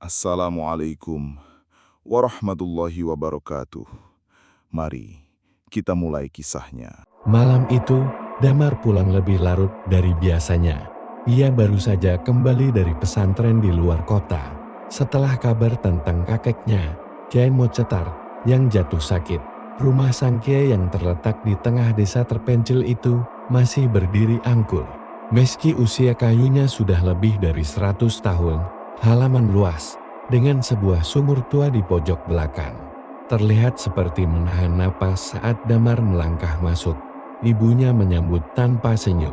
Assalamualaikum warahmatullahi wabarakatuh. Mari kita mulai kisahnya. Malam itu, Damar pulang lebih larut dari biasanya. Ia baru saja kembali dari pesantren di luar kota. Setelah kabar tentang kakeknya, Kiai Mocetar, yang jatuh sakit. Rumah sang Kiai yang terletak di tengah desa terpencil itu masih berdiri angkur. Meski usia kayunya sudah lebih dari 100 tahun, halaman luas, dengan sebuah sumur tua di pojok belakang, terlihat seperti menahan napas saat Damar melangkah masuk. Ibunya menyambut tanpa senyum.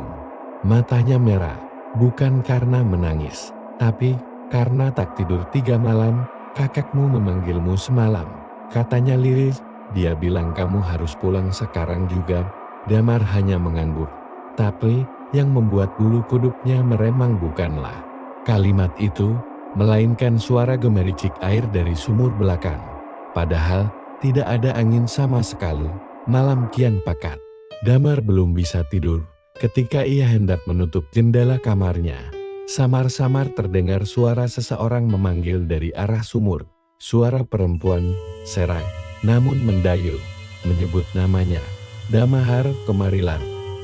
Matanya merah, bukan karena menangis, tapi karena tak tidur 3 malam. Kakakmu memanggilmu semalam, katanya lirih. Dia bilang kamu harus pulang sekarang juga. Damar hanya mengangguk. Tapi yang membuat bulu kuduknya meremang bukanlah kalimat itu, melainkan suara gemericik air dari sumur belakang. Padahal tidak ada angin sama sekali. Malam kian pekat. Damar belum bisa tidur. Ketika ia hendak menutup jendela kamarnya, samar-samar terdengar suara seseorang memanggil dari arah sumur. Suara perempuan, serak, namun mendayu, menyebut namanya. Damar, kemarilah.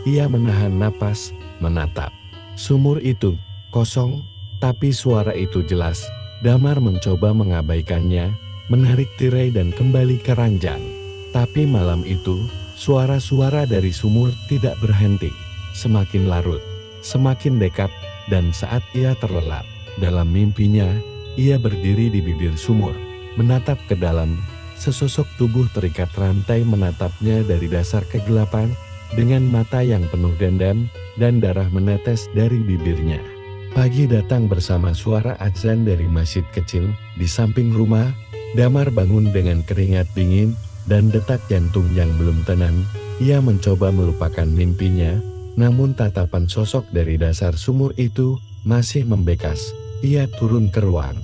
Ia menahan napas, menatap. Sumur itu kosong, tapi suara itu jelas. Damar mencoba mengabaikannya, menarik tirai dan kembali ke ranjang. Tapi malam itu, suara-suara dari sumur tidak berhenti, semakin larut, semakin dekat, dan saat ia terlelap dalam mimpinya, ia berdiri di bibir sumur, menatap ke dalam. Sesosok tubuh terikat rantai menatapnya dari dasar kegelapan, dengan mata yang penuh dendam, dan darah menetes dari bibirnya. Pagi datang bersama suara azan dari masjid kecil di samping rumah. Damar bangun dengan keringat dingin dan detak jantung yang belum tenang. Ia mencoba melupakan mimpinya, namun tatapan sosok dari dasar sumur itu masih membekas. Ia turun ke ruang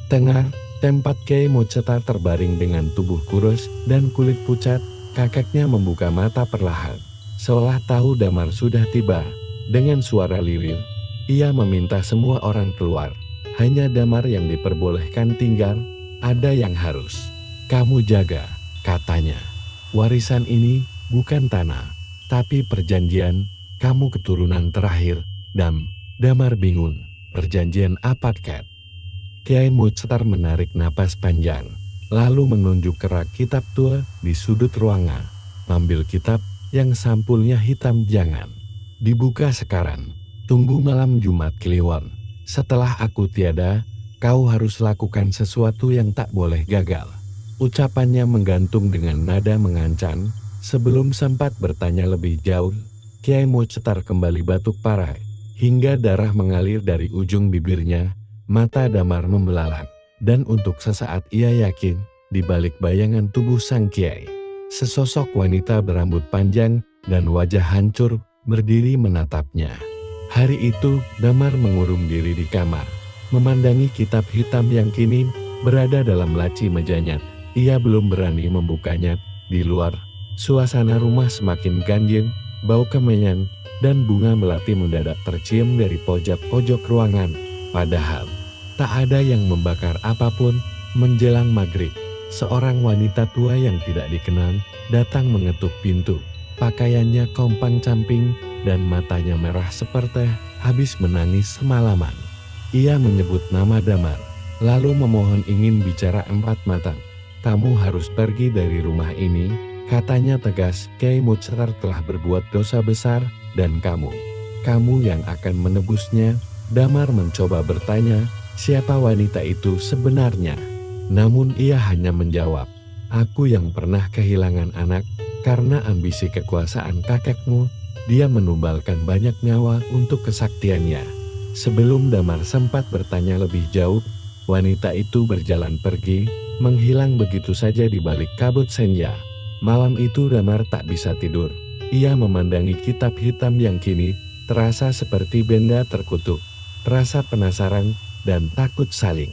tengah, tempat Kiai Mocetar terbaring dengan tubuh kurus dan kulit pucat. Kakaknya membuka mata perlahan, seolah tahu Damar sudah tiba. Dengan suara lirih, ia meminta semua orang keluar. Hanya Damar yang diperbolehkan tinggal. Ada yang harus kamu jaga, katanya. Warisan ini bukan tanah, tapi perjanjian. Kamu keturunan terakhir. Damar bingung. Perjanjian apa, Kat? Kiai Mocetar menarik napas panjang, lalu menunjuk ke rak kitab tua di sudut ruangan. Ambil kitab yang sampulnya hitam, jangan dibuka sekarang. Tunggu malam Jumat Kliwon. Setelah aku tiada, kau harus lakukan sesuatu yang tak boleh gagal. Ucapannya menggantung dengan nada mengancam. Sebelum sempat bertanya lebih jauh, Kiai Mocetar kembali batuk parah, hingga darah mengalir dari ujung bibirnya. Mata Damar membelalak, dan untuk sesaat ia yakin, di balik bayangan tubuh sang Kiai, sesosok wanita berambut panjang dan wajah hancur berdiri menatapnya. Hari itu, Damar mengurung diri di kamar, memandangi kitab hitam yang kini berada dalam laci mejanya. Ia belum berani membukanya. Di luar, suasana rumah semakin ganjil, bau kemenyan dan bunga melati mendadak tercium dari pojok-pojok ruangan. Padahal, tak ada yang membakar apapun. Menjelang maghrib, seorang wanita tua yang tidak dikenal datang mengetuk pintu. Pakaiannya kompang-camping dan matanya merah seperti habis menangis semalaman. Ia menyebut nama Damar, lalu memohon ingin bicara 4 mata. Kamu harus pergi dari rumah ini, katanya tegas. Kiai Mocetar telah berbuat dosa besar, dan kamu yang akan menebusnya. Damar mencoba bertanya, siapa wanita itu sebenarnya? Namun ia hanya menjawab, aku yang pernah kehilangan anak karena ambisi kekuasaan kakekmu. Dia menumbalkan banyak nyawa untuk kesaktiannya. Sebelum Damar sempat bertanya lebih jauh, wanita itu berjalan pergi, menghilang begitu saja di balik kabut senja. Malam itu Damar tak bisa tidur. Ia memandangi kitab hitam yang kini terasa seperti benda terkutuk. Rasa penasaran dan takut saling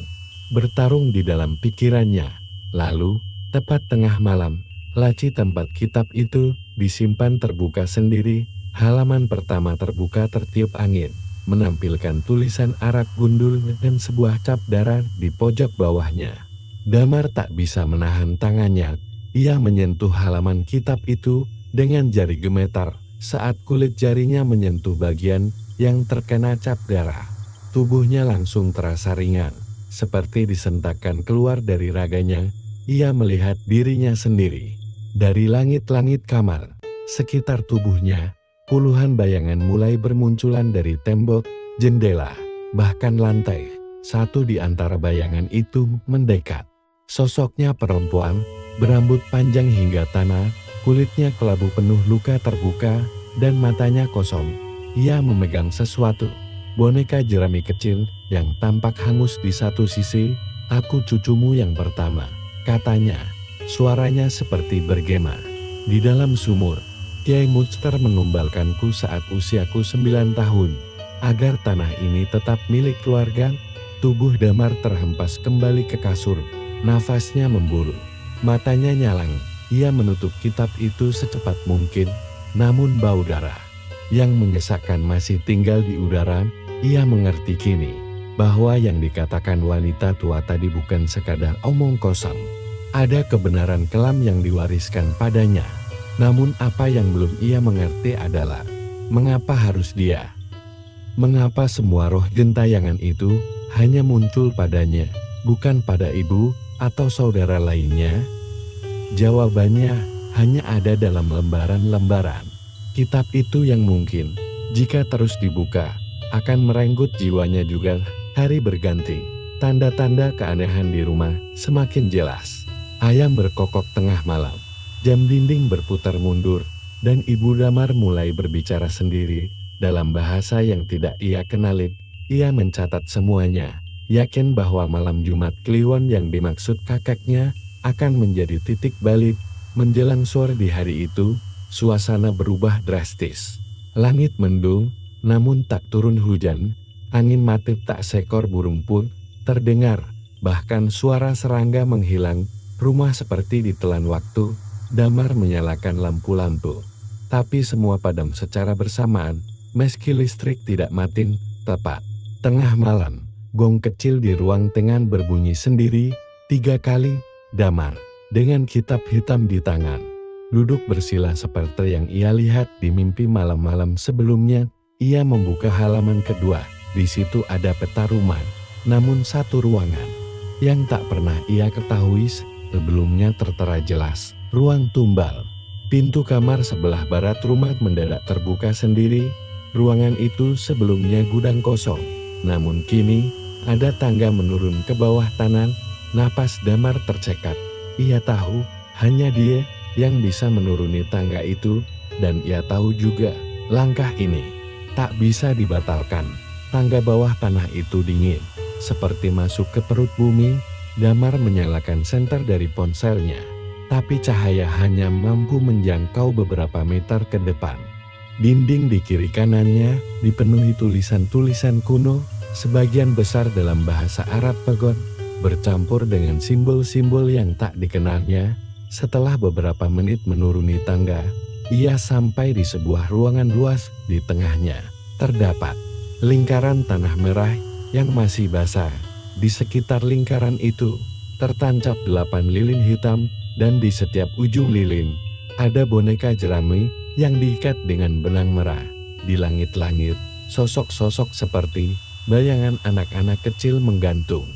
bertarung di dalam pikirannya. Lalu, tepat tengah malam, laci tempat kitab itu disimpan terbuka sendiri. Halaman pertama terbuka tertiup angin. menampilkan tulisan Arab gundul dan sebuah cap darah di pojok bawahnya. Damar tak bisa menahan tangannya. Ia menyentuh halaman kitab itu dengan jari gemetar saat kulit jarinya menyentuh bagian yang terkena cap darah. Tubuhnya langsung terasa ringan, seperti disentakkan keluar dari raganya. Ia melihat dirinya sendiri. Dari langit-langit kamar, sekitar tubuhnya, puluhan bayangan mulai bermunculan dari tembok, jendela, bahkan lantai. Satu di antara bayangan itu mendekat. Sosoknya perempuan, berambut panjang hingga tanah, kulitnya kelabu penuh luka terbuka, dan matanya kosong. Ia memegang sesuatu, boneka jerami kecil yang tampak hangus di satu sisi. "Aku cucumu yang pertama," katanya. Suaranya seperti bergema. "Di dalam sumur, Kiai Muchtar menumbalkanku saat usiaku 9 tahun. Agar tanah ini tetap milik keluarga." Tubuh Damar terhempas kembali ke kasur. Nafasnya memburu. Matanya nyalang. Ia menutup kitab itu secepat mungkin. Namun bau darah yang menyesakkan masih tinggal di udara. Ia mengerti kini bahwa yang dikatakan wanita tua tadi bukan sekadar omong kosong. Ada kebenaran kelam yang diwariskan padanya. Namun apa yang belum ia mengerti adalah mengapa harus dia? Mengapa semua roh gentayangan itu hanya muncul padanya, bukan pada ibu atau saudara lainnya? Jawabannya hanya ada dalam lembaran-lembaran kitab itu yang mungkin, jika terus dibuka, akan merenggut jiwanya juga. Hari berganti, tanda-tanda keanehan di rumah semakin jelas. Ayam berkokok tengah malam, jam dinding berputar mundur, dan Ibu Damar mulai berbicara sendiri dalam bahasa yang tidak ia kenali. Ia mencatat semuanya, yakin bahwa malam Jumat Kliwon yang dimaksud kakeknya akan menjadi titik balik. Menjelang sore di hari itu, suasana berubah drastis. Langit mendung, namun tak turun hujan. Angin mati, tak seekor burung pun terdengar. Bahkan suara serangga menghilang. Rumah seperti ditelan waktu. Damar menyalakan lampu-lampu, tapi semua padam secara bersamaan. Meski listrik tidak mati. Tepat tengah malam, gong kecil di ruang tengah berbunyi sendiri 3 kali. Damar, dengan kitab hitam di tangan, duduk bersila seperti yang ia lihat di mimpi malam-malam sebelumnya. Ia membuka halaman kedua. Di situ ada peta rumah, namun satu ruangan yang tak pernah ia ketahui sebelumnya tertera jelas. Ruang tumbal. Pintu kamar sebelah barat rumah mendadak terbuka sendiri. Ruangan itu sebelumnya gudang kosong, namun kini ada tangga menurun ke bawah tanah. Napas Damar tercekat. Ia tahu hanya dia yang bisa menuruni tangga itu, dan ia tahu juga langkah ini tak bisa dibatalkan. Tangga bawah tanah itu dingin, seperti masuk ke perut bumi. Damar menyalakan senter dari ponselnya, tapi cahaya hanya mampu menjangkau beberapa meter ke depan. Dinding di kiri kanannya dipenuhi tulisan-tulisan kuno, sebagian besar dalam bahasa Arab Pegon, bercampur dengan simbol-simbol yang tak dikenalnya. Setelah beberapa menit menuruni tangga, ia sampai di sebuah ruangan luas. Di tengahnya terdapat lingkaran tanah merah yang masih basah. Di sekitar lingkaran itu tertancap 8 lilin hitam, dan di setiap ujung lilin ada boneka jerami yang diikat dengan benang merah. Di langit-langit, sosok-sosok seperti bayangan anak-anak kecil menggantung.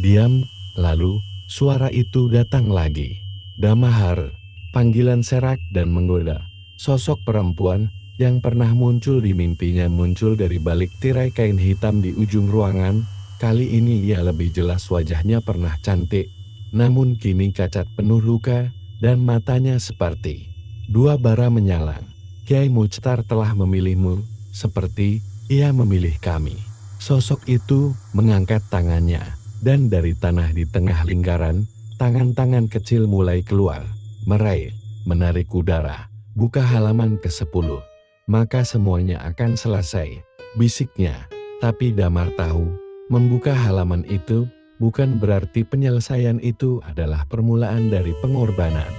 Diam, lalu suara itu datang lagi. "Damar," panggilan serak dan menggoda. Sosok perempuan yang pernah muncul di mimpinya muncul dari balik tirai kain hitam di ujung ruangan. Kali ini ia lebih jelas wajahnya pernah cantik, namun kini cacat penuh luka, dan matanya seperti 2 bara menyala. "Kiai Muchtar telah memilihmu, seperti ia memilih kami." Sosok itu mengangkat tangannya, dan dari tanah di tengah lingkaran, tangan-tangan kecil mulai keluar, meraih, menarik udara. "Buka halaman ke-10, maka semuanya akan selesai," bisiknya. Tapi Damar tahu, membuka halaman itu bukan berarti penyelesaian itu adalah permulaan dari pengorbanan.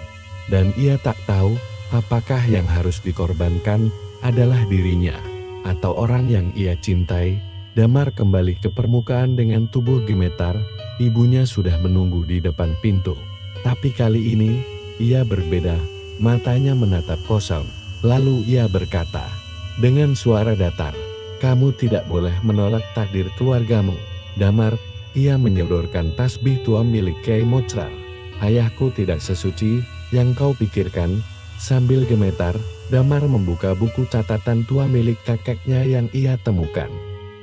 Dan ia tak tahu apakah yang harus dikorbankan adalah dirinya atau orang yang ia cintai, Damar kembali ke permukaan dengan tubuh gemetar. Ibunya sudah menunggu di depan pintu. Tapi kali ini, ia berbeda. Matanya menatap kosong. Lalu ia berkata, dengan suara datar, "Kamu tidak boleh menolak takdir keluargamu." Damar, ia menyodorkan tasbih tua milik Kiai Moctar. "Ayahku tidak sesuci yang kau pikirkan." Sambil gemetar, Damar membuka buku catatan tua milik kakeknya yang ia temukan.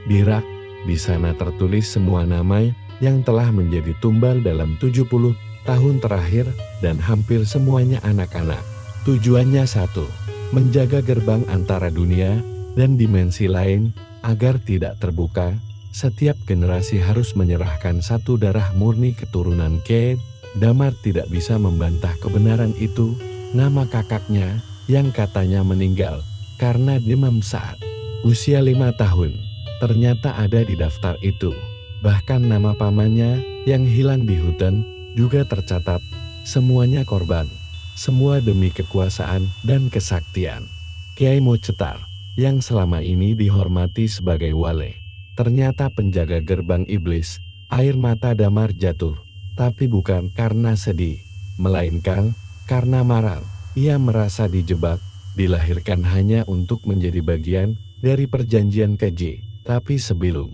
Di rak, di sana tertulis semua nama yang telah menjadi tumbal dalam 70 tahun terakhir dan hampir semuanya anak-anak. Tujuannya satu, menjaga gerbang antara dunia dan dimensi lain agar tidak terbuka. Setiap generasi harus menyerahkan satu darah murni keturunan Kiai. Damar tidak bisa membantah kebenaran itu. Nama kakaknya yang katanya meninggal karena demam saat usia 5 tahun. Ternyata ada di daftar itu. Bahkan nama pamannya yang hilang di hutan juga tercatat. Semuanya korban. Semua demi kekuasaan dan kesaktian Kiai Moctar yang selama ini dihormati sebagai wali. Ternyata penjaga gerbang iblis. Air mata Damar jatuh. Tapi bukan karena sedih, melainkan karena marah. Ia merasa dijebak, dilahirkan hanya untuk menjadi bagian dari perjanjian keji. Tapi sebelum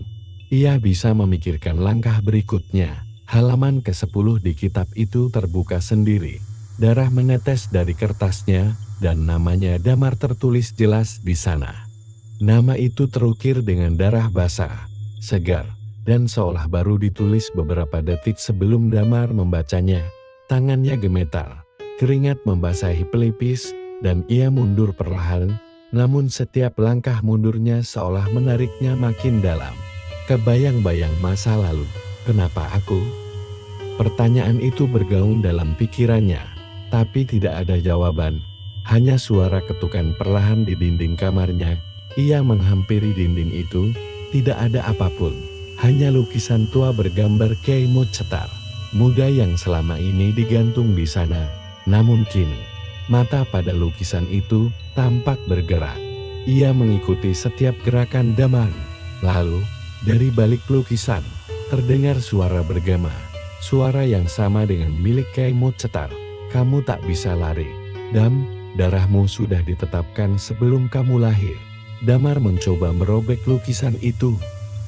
ia bisa memikirkan langkah berikutnya, halaman ke-10 di kitab itu terbuka sendiri. Darah menetes dari kertasnya dan namanya Damar tertulis jelas di sana. Nama itu terukir dengan darah basah, segar, dan seolah baru ditulis beberapa detik sebelum Damar membacanya. Tangannya gemetar, keringat membasahi pelipis, dan ia mundur perlahan. Namun setiap langkah mundurnya seolah menariknya makin dalam. Kebayang-bayang masa lalu. Kenapa aku? Pertanyaan itu bergaung dalam pikirannya. Tapi tidak ada jawaban. Hanya suara ketukan perlahan di dinding kamarnya. Ia menghampiri dinding itu. Tidak ada apapun. Hanya lukisan tua bergambar Kiai Moctar muda yang selama ini digantung di sana. Namun kini, mata pada lukisan itu tampak bergerak. Ia mengikuti setiap gerakan Damar. Lalu, dari balik lukisan, terdengar suara bergema. Suara yang sama dengan milik Kiai Moctar. "Kamu tak bisa lari. Dam, darahmu sudah ditetapkan sebelum kamu lahir." Damar mencoba merobek lukisan itu.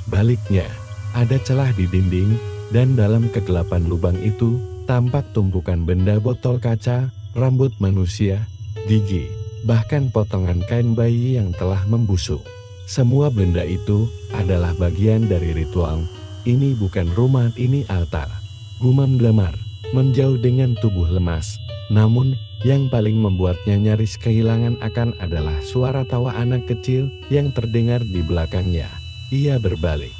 Baliknya, ada celah di dinding, dan dalam kegelapan lubang itu, tampak tumpukan benda botol kaca, rambut manusia, gigi, bahkan potongan kain bayi yang telah membusuk. Semua benda itu adalah bagian dari ritual. "Ini bukan rumah, ini altar," gumam Damar, menjauh dengan tubuh lemas. Namun, yang paling membuatnya nyaris kehilangan akan adalah suara tawa anak kecil yang terdengar di belakangnya. Ia berbalik,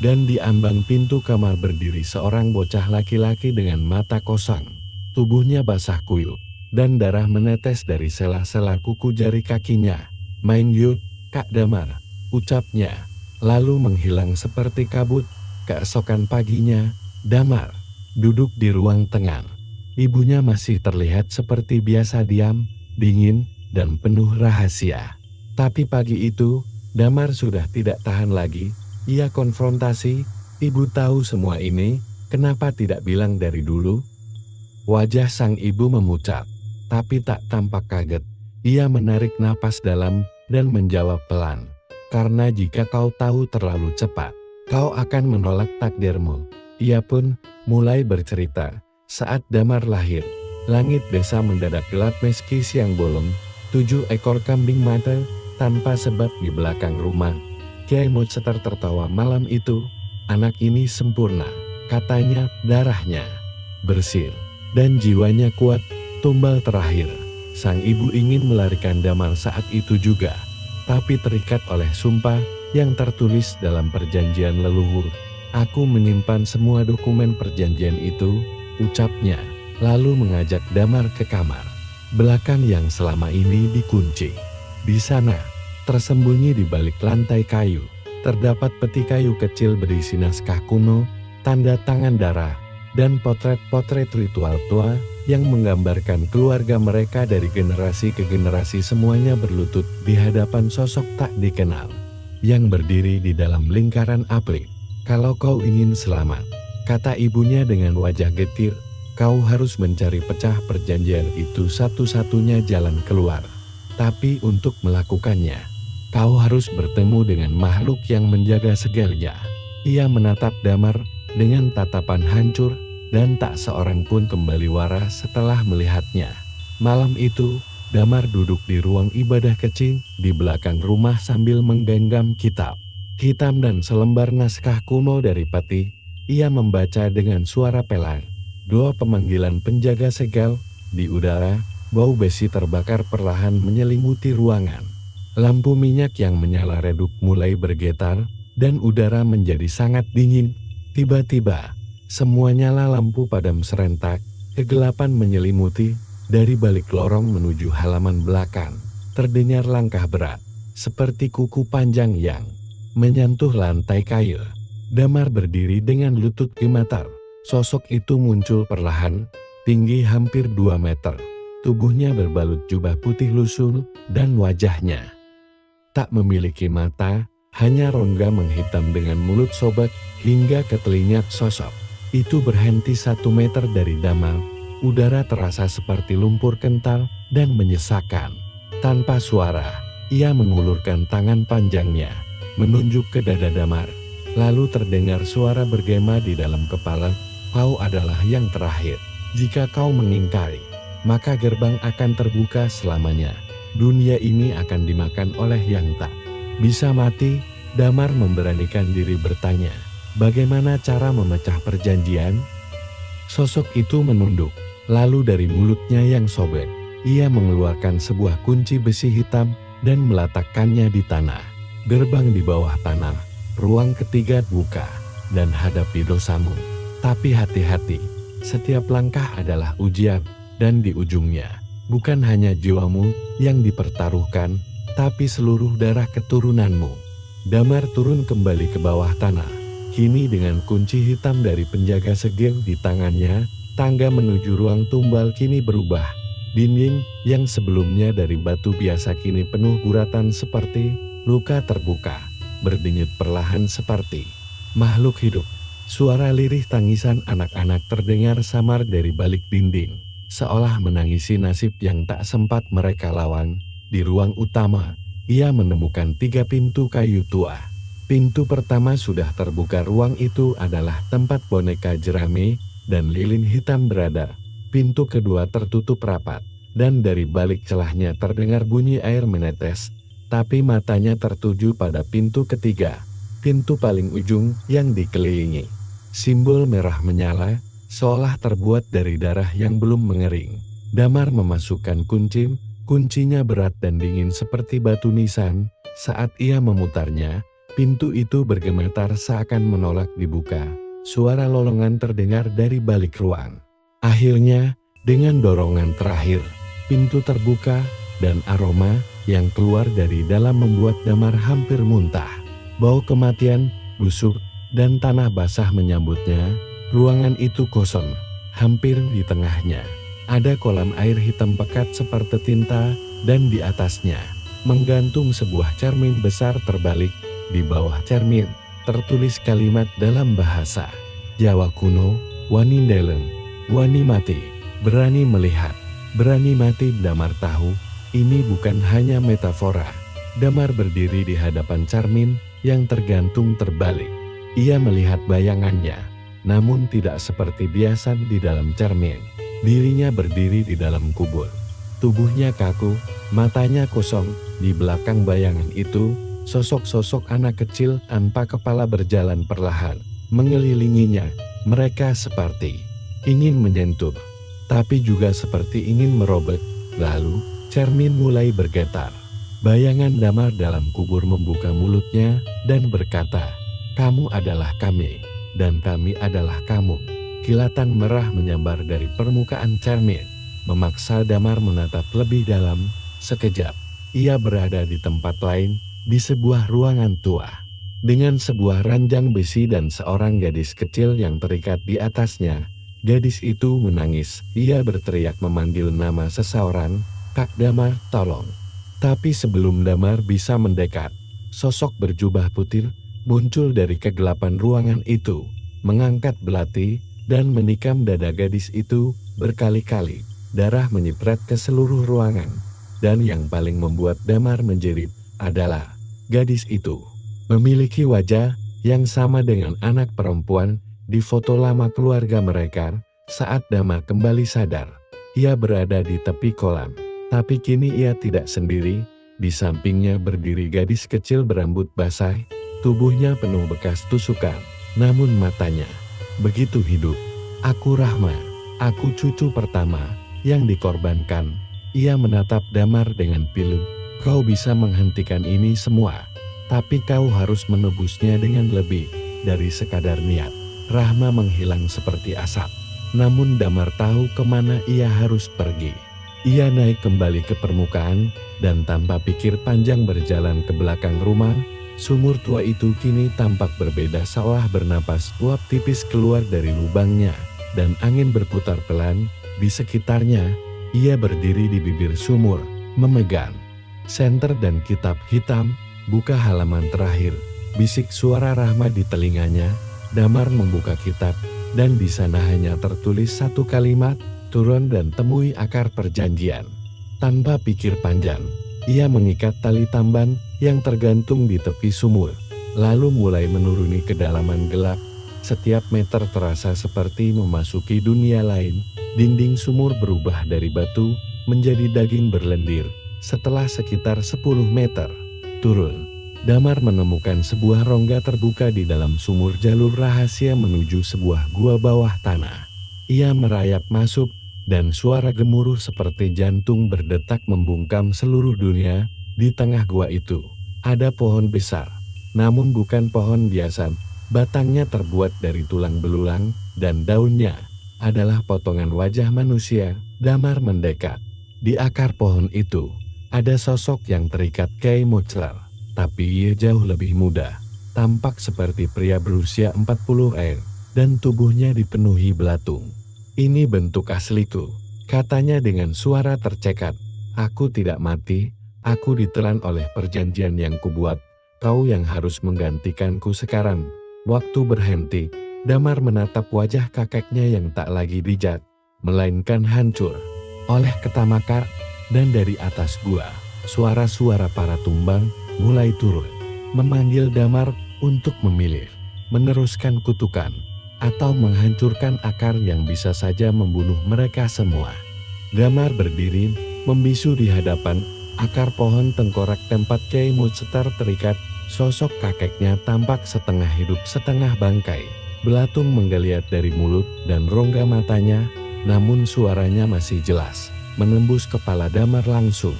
dan di ambang pintu kamar berdiri seorang bocah laki-laki dengan mata kosong. Tubuhnya basah kuyup, dan darah menetes dari sela-sela kuku jari kakinya. "Main yuk, Kak Damar," ucapnya, lalu menghilang seperti kabut. Keesokan paginya, Damar duduk di ruang tengah. Ibunya masih terlihat seperti biasa diam, dingin, dan penuh rahasia. Tapi pagi itu, Damar sudah tidak tahan lagi. Ia konfrontasi, "Ibu tahu semua ini, kenapa tidak bilang dari dulu?" Wajah sang ibu memucat, tapi tak tampak kaget. Ia menarik napas dalam dan menjawab pelan, "Karena jika kau tahu terlalu cepat, kau akan menolak takdirmu." Ia pun mulai bercerita. Saat Damar lahir, langit desa mendadak gelap meski siang bolong. 7 ekor kambing mati tanpa sebab di belakang rumah. Kiai Moctar tertawa malam itu. "Anak ini sempurna," katanya, "darahnya bersih dan jiwanya kuat." Tumbal terakhir, sang ibu ingin melarikan Damar saat itu juga, tapi terikat oleh sumpah yang tertulis dalam perjanjian leluhur. "Aku menyimpan semua dokumen perjanjian itu," ucapnya, lalu mengajak Damar ke kamar belakang yang selama ini dikunci. Di sana, tersembunyi di balik lantai kayu, terdapat peti kayu kecil berisi naskah kuno, tanda tangan darah, dan potret-potret ritual tua. yang menggambarkan keluarga mereka dari generasi ke generasi semuanya berlutut di hadapan sosok tak dikenal yang berdiri di dalam lingkaran api. "Kalau kau ingin selamat," kata ibunya dengan wajah getir, "kau harus mencari pecah perjanjian itu, satu-satunya jalan keluar. Tapi untuk melakukannya, kau harus bertemu dengan makhluk yang menjaga segalanya." Ia menatap Damar dengan tatapan hancur, dan tak seorang pun kembali waras setelah melihatnya. Malam itu, Damar duduk di ruang ibadah kecil di belakang rumah sambil menggenggam kitab hitam dan selembar naskah kuno dari peti. Ia membaca dengan suara pelan. Doa pemanggilan penjaga segel di udara. Bau besi terbakar perlahan menyelimuti ruangan. Lampu minyak yang menyala redup mulai bergetar, dan udara menjadi sangat dingin. Tiba-tiba, semua nyala lampu padam serentak, kegelapan menyelimuti. Dari balik lorong menuju halaman belakang, terdengar langkah berat, seperti kuku panjang yang menyentuh lantai kayu. Damar berdiri dengan lutut gemetar. Sosok itu muncul perlahan, tinggi hampir 2 meter. Tubuhnya berbalut jubah putih lusuh, dan wajahnya tak memiliki mata, hanya rongga menghitam dengan mulut sobat hingga ke telinga. Sosok itu berhenti 1 meter dari Damar. Udara terasa seperti lumpur kental dan menyesakkan. Tanpa suara, ia mengulurkan tangan panjangnya, menunjuk ke dada Damar. Lalu terdengar suara bergema di dalam kepala, "Kau adalah yang terakhir. Jika kau mengingkari, maka gerbang akan terbuka selamanya. Dunia ini akan dimakan oleh yang tak bisa mati." Damar memberanikan diri bertanya, "Bagaimana cara memecah perjanjian?" Sosok itu menunduk. Lalu dari mulutnya yang sobek, ia mengeluarkan sebuah kunci besi hitam dan meletakkannya di tanah. "Gerbang di bawah tanah, ruang ketiga buka, dan hadapi dosamu. Tapi hati-hati, setiap langkah adalah ujian, dan di ujungnya, bukan hanya jiwamu yang dipertaruhkan, tapi seluruh darah keturunanmu." Damar turun kembali ke bawah tanah, kini dengan kunci hitam dari penjaga segel di tangannya. Tangga menuju ruang tumbal kini berubah. Dinding yang sebelumnya dari batu biasa kini penuh guratan seperti luka terbuka, berdenyut perlahan seperti makhluk hidup. Suara lirih tangisan anak-anak terdengar samar dari balik dinding, seolah menangisi nasib yang tak sempat mereka lawan. Di ruang utama, ia menemukan 3 pintu kayu tua. Pintu pertama sudah terbuka. Ruang itu adalah tempat boneka jerami dan lilin hitam berada. Pintu kedua tertutup rapat, dan dari balik celahnya terdengar bunyi air menetes, tapi matanya tertuju pada pintu ketiga, pintu paling ujung yang dikelilingi simbol merah menyala, seolah terbuat dari darah yang belum mengering. Damar memasukkan kuncinya berat dan dingin seperti batu nisan. Saat ia memutarnya, pintu itu bergemetar seakan menolak dibuka. Suara lolongan terdengar dari balik ruang. Akhirnya, dengan dorongan terakhir, pintu terbuka, dan aroma yang keluar dari dalam membuat Damar hampir muntah. Bau kematian, busuk, dan tanah basah menyambutnya. Ruangan itu kosong. Hampir di tengahnya, ada kolam air hitam pekat seperti tinta, dan di atasnya, menggantung sebuah cermin besar terbalik. Di bawah cermin, tertulis kalimat dalam bahasa Jawa kuno, "Wani ndeleng, wani mati." Berani melihat, berani mati. Damar tahu, ini bukan hanya metafora. Damar berdiri di hadapan cermin yang tergantung terbalik. Ia melihat bayangannya, namun tidak seperti biasa di dalam cermin. Dirinya berdiri di dalam kubur. Tubuhnya kaku, matanya kosong. Di belakang bayangan itu, sosok-sosok anak kecil tanpa kepala berjalan perlahan, mengelilinginya. Mereka seperti ingin menyentuh, tapi juga seperti ingin merobek. Lalu, cermin mulai bergetar. Bayangan Damar dalam kubur membuka mulutnya dan berkata, "Kamu adalah kami, dan kami adalah kamu." Kilatan merah menyambar dari permukaan cermin, memaksa Damar menatap lebih dalam. Sekejap, ia berada di tempat lain, di sebuah ruangan tua, dengan sebuah ranjang besi dan seorang gadis kecil yang terikat di atasnya. Gadis itu menangis. Ia berteriak memanggil nama seseorang, "Kak Damar, tolong." Tapi sebelum Damar bisa mendekat, sosok berjubah putih muncul dari kegelapan ruangan itu, mengangkat belati dan menikam dada gadis itu berkali-kali. Darah menyiprat ke seluruh ruangan. Dan yang paling membuat Damar menjerit adalah gadis itu memiliki wajah yang sama dengan anak perempuan di foto lama keluarga mereka. Saat Damar kembali sadar, ia berada di tepi kolam. Tapi kini ia tidak sendiri. Di sampingnya berdiri gadis kecil berambut basah, tubuhnya penuh bekas tusukan. Namun matanya begitu hidup. "Aku Rahma, aku cucu pertama yang dikorbankan." Ia menatap Damar dengan pilu. "Kau bisa menghentikan ini semua, tapi kau harus menebusnya dengan lebih dari sekadar niat." Rahma menghilang seperti asap. Namun Damar tahu kemana ia harus pergi. Ia naik kembali ke permukaan dan tanpa pikir panjang berjalan ke belakang rumah. Sumur tua itu kini tampak berbeda, seolah bernapas uap tipis keluar dari lubangnya dan angin berputar pelan di sekitarnya. Ia berdiri di bibir sumur, memegang senter dan kitab hitam. "Buka halaman terakhir," bisik suara Rahma di telinganya. Damar membuka kitab dan di sana hanya tertulis satu kalimat, "Turun dan temui akar perjanjian." Tanpa pikir panjang, ia mengikat tali tamban yang tergantung di tepi sumur, lalu mulai menuruni kedalaman gelap. Setiap meter terasa seperti memasuki dunia lain. Dinding sumur berubah dari batu menjadi daging berlendir. Setelah sekitar 10 meter turun, Damar menemukan sebuah rongga terbuka di dalam sumur, jalur rahasia menuju sebuah gua bawah tanah. Ia merayap masuk dan suara gemuruh seperti jantung berdetak membungkam seluruh dunia. Di tengah gua itu ada pohon besar, namun bukan pohon biasa. Batangnya terbuat dari tulang belulang dan daunnya adalah potongan wajah manusia. Damar mendekat. Di akar pohon itu ada sosok yang terikat Kiai Moctar, tapi ia jauh lebih muda. Tampak seperti pria berusia 40 dan tubuhnya dipenuhi belatung. "Ini bentuk asliku," katanya dengan suara tercekat. "Aku tidak mati, aku ditelan oleh perjanjian yang kubuat. Kau yang harus menggantikanku sekarang." Waktu berhenti. Damar menatap wajah kakeknya yang tak lagi bijak, melainkan hancur oleh ketamakan. Dan dari atas gua, suara-suara para tumbang mulai turun, memanggil Damar untuk memilih, meneruskan kutukan, atau menghancurkan akar yang bisa saja membunuh mereka semua. Damar berdiri, membisu di hadapan akar pohon tengkorak tempat Kiai Moctar terikat. Sosok kakeknya tampak setengah hidup setengah bangkai. Belatung menggeliat dari mulut dan rongga matanya, namun suaranya masih jelas, menembus kepala Damar langsung.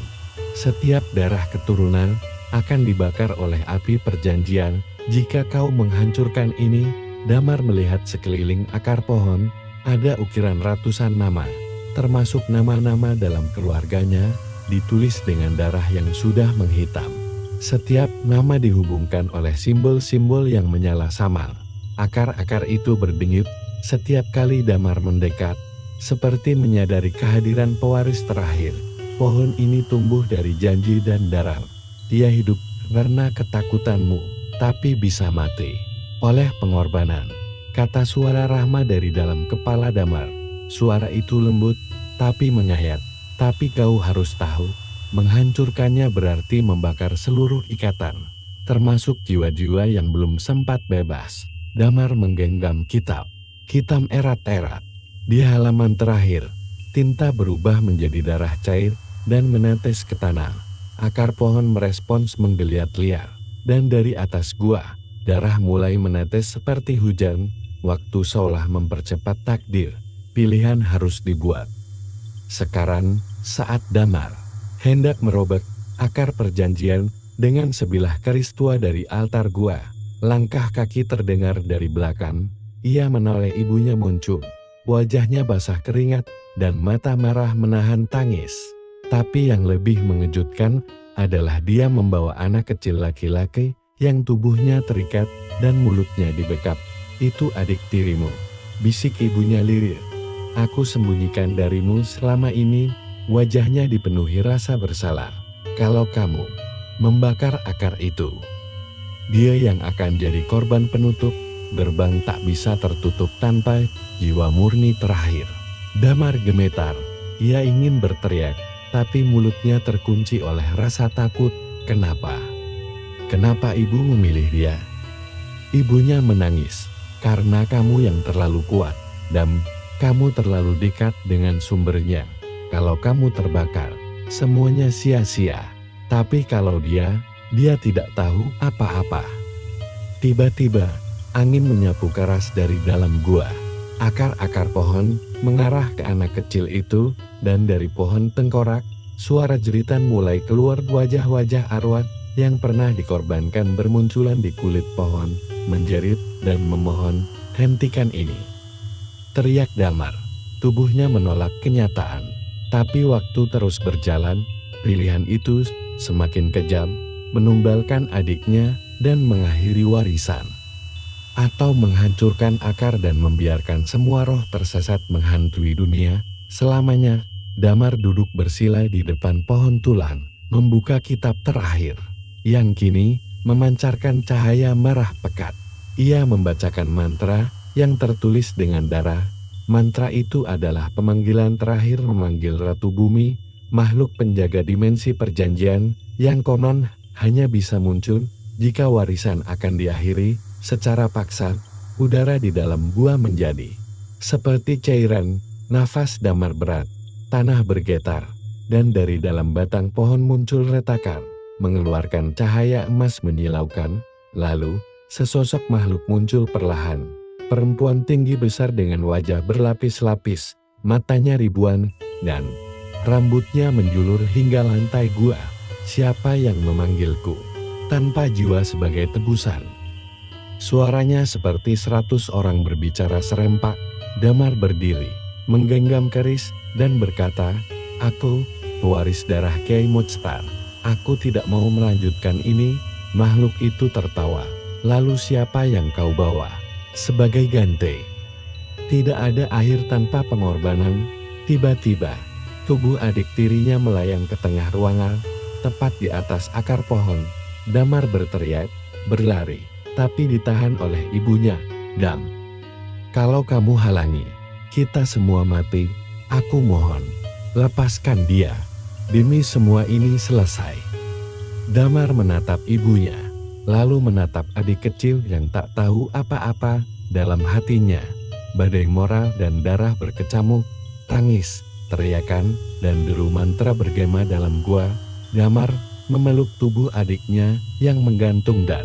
"Setiap darah keturunan akan dibakar oleh api perjanjian. Jika kau menghancurkan ini." Damar melihat sekeliling akar pohon, ada ukiran ratusan nama, termasuk nama-nama dalam keluarganya, ditulis dengan darah yang sudah menghitam. Setiap nama dihubungkan oleh simbol-simbol yang menyala samar. Akar-akar itu berdenyut setiap kali Damar mendekat, seperti menyadari kehadiran pewaris terakhir. Pohon ini tumbuh dari janji dan darah. Dia hidup karena ketakutanmu, tapi bisa mati oleh pengorbanan, kata suara Rahma dari dalam kepala Damar. Suara itu lembut, tapi menyayat. Tapi kau harus tahu, menghancurkannya berarti membakar seluruh ikatan, termasuk jiwa-jiwa yang belum sempat bebas. Damar menggenggam kitab. Hitam erat-erat. Di halaman terakhir, tinta berubah menjadi darah cair dan menetes ke tanah. Akar pohon merespons menggeliat liar. Dan dari atas gua, darah mulai menetes seperti hujan. Waktu seolah mempercepat takdir. Pilihan harus dibuat. Sekarang, saat Damar hendak merobek akar perjanjian dengan sebilah keris tua dari altar gua, langkah kaki terdengar dari belakang. Ia menoleh ibunya muncul. Wajahnya basah keringat dan mata marah menahan tangis. Tapi yang lebih mengejutkan adalah dia membawa anak kecil laki-laki yang tubuhnya terikat dan mulutnya dibekap. Itu adik tirimu, bisik ibunya lirih. aku sembunyikan darimu selama ini. Wajahnya dipenuhi rasa bersalah. Kalau kamu membakar akar itu, dia yang akan jadi korban penutup. Gerbang tak bisa tertutup tanpa jiwa murni terakhir. Damar gemetar. Ia ingin berteriak, tapi mulutnya terkunci oleh rasa takut. Kenapa? Kenapa ibu memilih dia? Ibunya menangis. Karena kamu yang terlalu kuat, dan kamu terlalu dekat dengan sumbernya. Kalau kamu terbakar, semuanya sia-sia. Tapi kalau dia tidak tahu apa-apa. Tiba-tiba, angin menyapu keras dari dalam gua. Akar-akar pohon mengarah ke anak kecil itu, dan dari pohon tengkorak, suara jeritan mulai keluar. Wajah-wajah arwah yang pernah dikorbankan bermunculan di kulit pohon, menjerit dan memohon, "Hentikan ini!" Teriak Damar. Tubuhnya menolak kenyataan. Tapi waktu terus berjalan, pilihan itu semakin kejam, menumbalkan adiknya dan mengakhiri warisan. Atau menghancurkan akar dan membiarkan semua roh tersesat menghantui dunia. Selamanya, Damar duduk bersila di depan pohon tulang, membuka kitab terakhir, yang kini memancarkan cahaya merah pekat. Ia membacakan mantra yang tertulis dengan darah. Mantra itu adalah pemanggilan terakhir memanggil Ratu Bumi, makhluk penjaga dimensi perjanjian, yang konon hanya bisa muncul jika warisan akan diakhiri secara paksa. Udara di dalam gua menjadi seperti cairan. Nafas Damar berat, tanah bergetar, dan dari dalam batang pohon muncul retakan, mengeluarkan cahaya emas menyilaukan. Lalu, sesosok makhluk muncul perlahan. Perempuan tinggi besar dengan wajah berlapis-lapis, matanya ribuan, dan rambutnya menjulur hingga lantai gua. Siapa yang memanggilku? Tanpa jiwa sebagai tebusan. Suaranya seperti 100 orang berbicara serempak. Damar berdiri, menggenggam keris, dan berkata, "Aku, pewaris darah Kiai Mochtar. Aku tidak mau melanjutkan ini." Makhluk itu tertawa. "Lalu siapa yang kau bawa sebagai ganti?" Tidak ada akhir tanpa pengorbanan. Tiba-tiba, tubuh adik tirinya melayang ke tengah ruangan, tepat di atas akar pohon. Damar berteriak, berlari, tapi ditahan oleh ibunya. "Dam, kalau kamu halangi, kita semua mati. Aku mohon, lepaskan dia. Demi semua ini selesai." Damar menatap ibunya, lalu menatap adik kecil yang tak tahu apa-apa. Dalam hatinya, badai moral dan darah berkecamuk, tangis, teriakan, dan deru mantra bergema dalam gua. Damar memeluk tubuh adiknya yang menggantung dan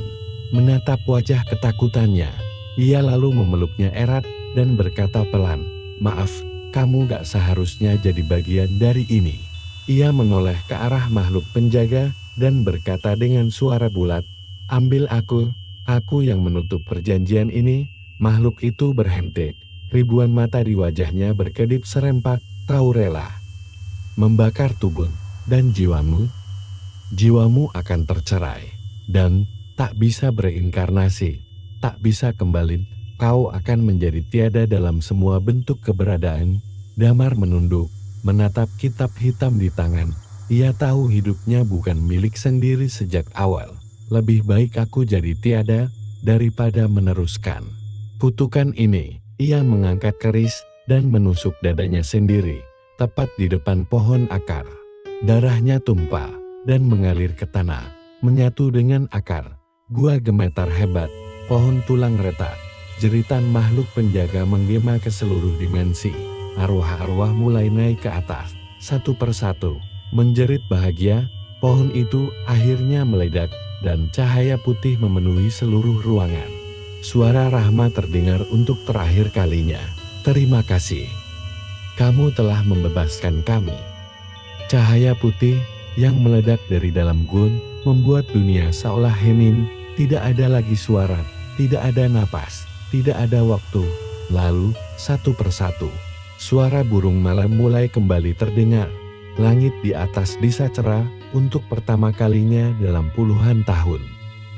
menatap wajah ketakutannya. Ia lalu memeluknya erat dan berkata pelan, "Maaf, kamu gak seharusnya jadi bagian dari ini." Ia menoleh ke arah makhluk penjaga dan berkata dengan suara bulat, "Ambil aku yang menutup perjanjian ini." Makhluk itu berhenti. Ribuan mata di wajahnya berkedip serempak. "Kau rela membakar tubuh dan jiwamu? Jiwamu akan tercerai dan tak bisa bereinkarnasi, tak bisa kembali. Kau akan menjadi tiada dalam semua bentuk keberadaan." Damar menunduk, menatap kitab hitam di tangan. Ia tahu hidupnya bukan milik sendiri sejak awal. Lebih baik aku jadi tiada daripada meneruskan kutukan ini. Ia mengangkat keris dan menusuk dadanya sendiri, tepat di depan pohon akar. Darahnya tumpah dan mengalir ke tanah, menyatu dengan akar. Gua gemetar hebat, pohon tulang retak. Jeritan makhluk penjaga menggema ke seluruh dimensi. Arwah-arwah mulai naik ke atas, satu persatu, menjerit bahagia. Pohon itu akhirnya meledak, dan cahaya putih memenuhi seluruh ruangan. Suara Rahma terdengar untuk terakhir kalinya. "Terima kasih. Kamu telah membebaskan kami." Cahaya putih yang meledak dari dalam gun membuat dunia seolah hening. Tidak ada lagi suara, tidak ada napas, tidak ada waktu. Lalu, satu persatu, suara burung malam mulai kembali terdengar. Langit di atas bisa cerah untuk pertama kalinya dalam puluhan tahun.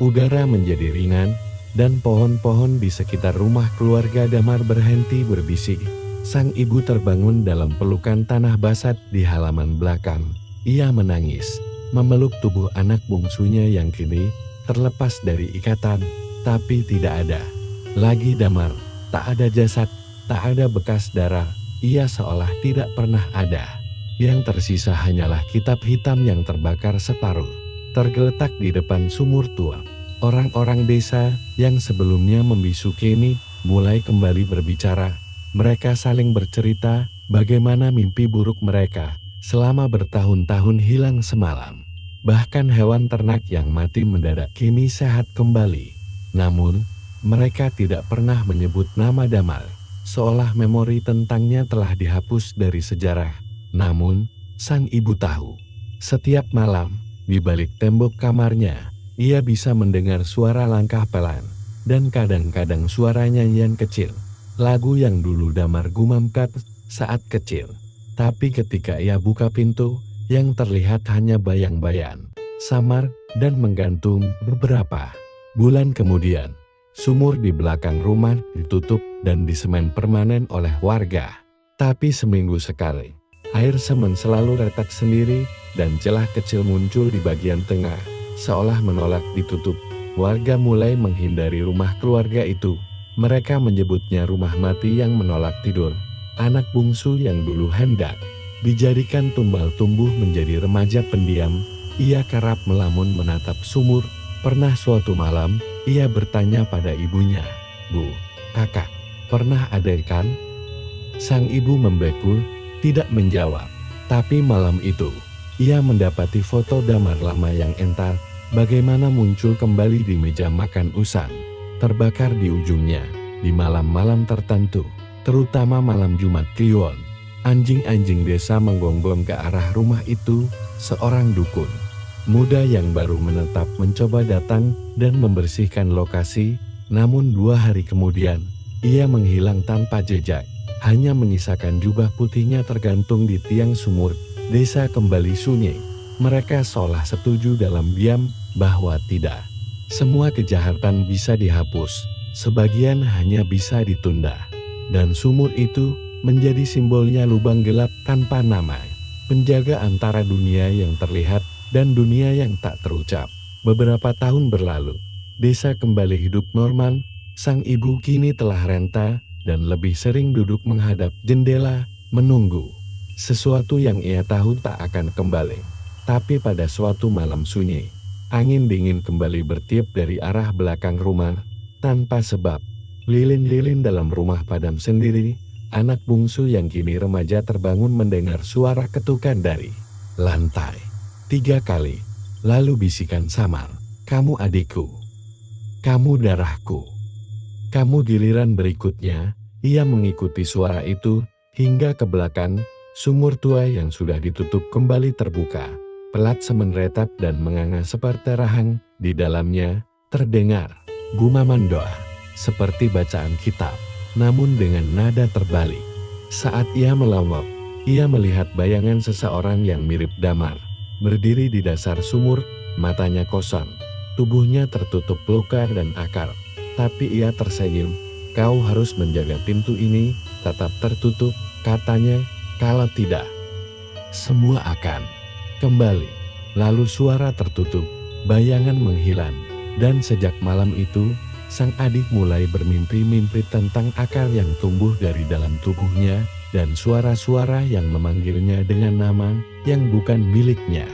Udara menjadi ringan, dan pohon-pohon di sekitar rumah keluarga Damar berhenti berbisik. Sang ibu terbangun dalam pelukan tanah basah di halaman belakang. Ia menangis, memeluk tubuh anak bungsunya yang kini terlepas dari ikatan, tapi tidak ada lagi Damar. Tak ada jasad, tak ada bekas darah. Ia seolah tidak pernah ada. Yang tersisa hanyalah kitab hitam yang terbakar separuh, tergeletak di depan sumur tua. Orang-orang desa yang sebelumnya membisu kini mulai kembali berbicara. Mereka saling bercerita bagaimana mimpi buruk mereka selama bertahun-tahun hilang semalam. Bahkan hewan ternak yang mati mendadak kini sehat kembali. Namun, mereka tidak pernah menyebut nama Damar, seolah memori tentangnya telah dihapus dari sejarah. Namun, sang ibu tahu, setiap malam, di balik tembok kamarnya, ia bisa mendengar suara langkah pelan, dan kadang-kadang suara nyanyian kecil, lagu yang dulu Damar gumamkan saat kecil. Tapi ketika ia buka pintu, yang terlihat hanya bayang-bayang, samar, dan menggantung. Beberapa bulan kemudian, sumur di belakang rumah ditutup dan disemen permanen oleh warga. Tapi seminggu sekali, air semen selalu retak sendiri dan celah kecil muncul di bagian tengah. Seolah menolak ditutup, warga mulai menghindari rumah keluarga itu. Mereka menyebutnya rumah mati yang menolak tidur. Anak bungsu yang dulu hendak dijadikan tumbal tumbuh menjadi remaja pendiam. Ia kerap melamun menatap sumur. Pernah suatu malam, ia bertanya pada ibunya, "Bu, kakak, pernah ada kan?" Sang ibu membekul, tidak menjawab. Tapi malam itu, ia mendapati foto Damar lama yang entar, bagaimana muncul kembali di meja makan usang, terbakar di ujungnya, di malam-malam tertentu, terutama malam Jumat Kliwon. Anjing-anjing desa menggonggong ke arah rumah itu. Seorang dukun muda yang baru menetap mencoba datang dan membersihkan lokasi, namun 2 hari kemudian, ia menghilang tanpa jejak, hanya menyisakan jubah putihnya tergantung di tiang sumur. Desa kembali sunyi. Mereka seolah setuju dalam diam bahwa tidak semua kejahatan bisa dihapus, sebagian hanya bisa ditunda. Dan sumur itu menjadi simbolnya lubang gelap tanpa nama, penjaga antara dunia yang terlihat dan dunia yang tak terucap. Beberapa tahun berlalu, desa kembali hidup normal. Sang ibu kini telah renta dan lebih sering duduk menghadap jendela, menunggu sesuatu yang ia tahu tak akan kembali. Tapi pada suatu malam sunyi, angin dingin kembali bertiup dari arah belakang rumah. Tanpa sebab, lilin-lilin dalam rumah padam sendiri. Anak bungsu yang kini remaja terbangun mendengar suara ketukan dari lantai 3 kali. Lalu bisikan samar, "Kamu adikku, kamu darahku, kamu." Giliran berikutnya, ia mengikuti suara itu hingga ke belakang. Sumur tua yang sudah ditutup kembali terbuka. Pelat semen retak dan menganga seperti rahang. Di dalamnya terdengar gumaman doa, seperti bacaan kitab, namun dengan nada terbalik. Saat ia melongok, ia melihat bayangan seseorang yang mirip Damar, berdiri di dasar sumur, matanya kosong, tubuhnya tertutup luka dan akar. Tapi ia tersenyum. "Kau harus menjaga pintu ini tetap tertutup," katanya. "Kalau tidak, semua akan kembali." Lalu suara tertutup, bayangan menghilang, dan sejak malam itu, sang adik mulai bermimpi-mimpi tentang akar yang tumbuh dari dalam tubuhnya, dan suara-suara yang memanggilnya dengan nama yang bukan miliknya.